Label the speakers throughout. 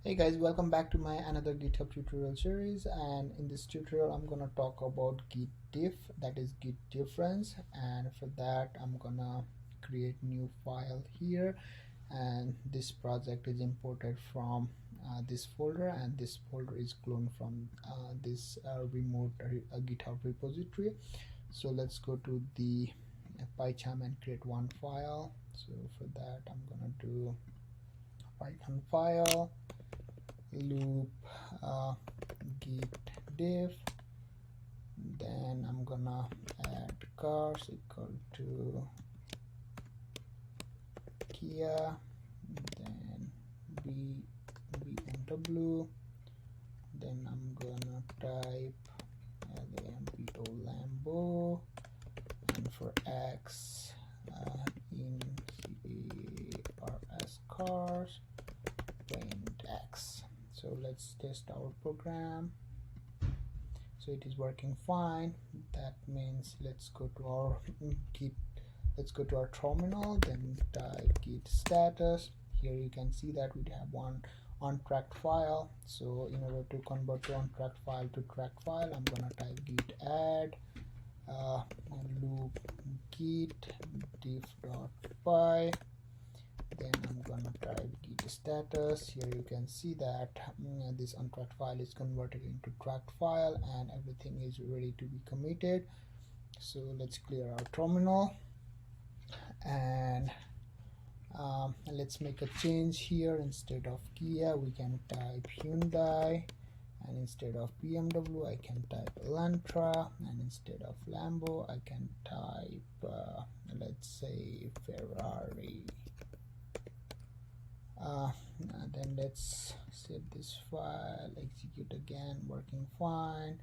Speaker 1: Hey guys, welcome back to my another GitHub tutorial series, and in this tutorial I'm gonna talk about git diff, that is git difference. And for that I'm gonna create new file here, and this project is imported from this folder, and this folder is cloned from this remote GitHub repository. So let's go to the PyCharm and create one file. So for that I'm gonna do Python file loop git diff, then I'm gonna add cars equal to Kia, then BMW, then I'm gonna type LAMBO Lambo, and for X in CARS cars print X. So let's test our program. So it is working fine. That means let's go to our terminal, then type git status. Here you can see that we have one untracked file. So in order to convert to untracked file to tracked file, I'm gonna type git add loop git diff.py. Then I'm gonna type git status. Here you can see that this untracked file is converted into tracked file and everything is ready to be committed. So let's clear our terminal, and let's make a change here. Instead of Kia we can type Hyundai, and instead of BMW I can type Elantra, and instead of Lambo I can type let's say Ferrari. Then let's save this file, execute again, working fine.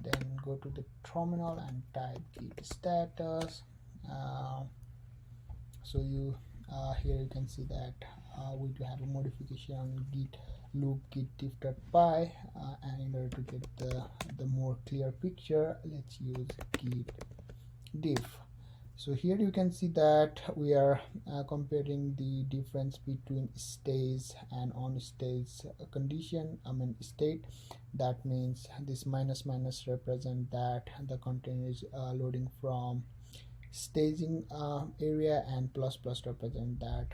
Speaker 1: Then go to the terminal and type git status. So you here you can see that we do have a modification on git loop git diff.py, and in order to get the more clear picture, let's use git diff. So here you can see that we are comparing the difference between stage and on stage condition, state. That means this minus minus represent that the content is loading from staging area, and plus plus represent that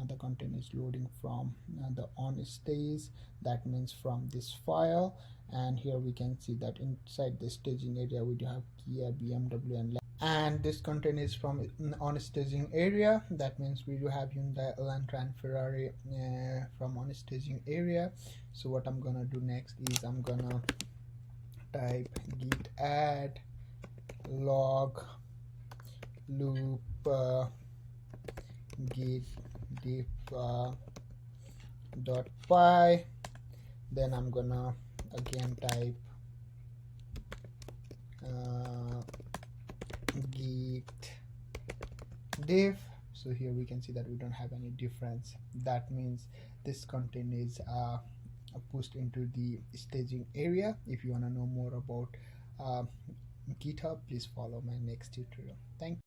Speaker 1: the content is loading from the on stage, that means from this file. And here we can see that inside the staging area we do have Kia, BMW, and this content is from on staging area. That means we do have Hyundai, Elantra, and Ferrari from on staging area. So what I'm gonna do next is I'm gonna type git add log loop git diff .py. Then I'm gonna again type git diff. So here we can see that we don't have any difference. That means this content is pushed into the staging area. If you want to know more about GitHub, please follow my next tutorial. Thank you.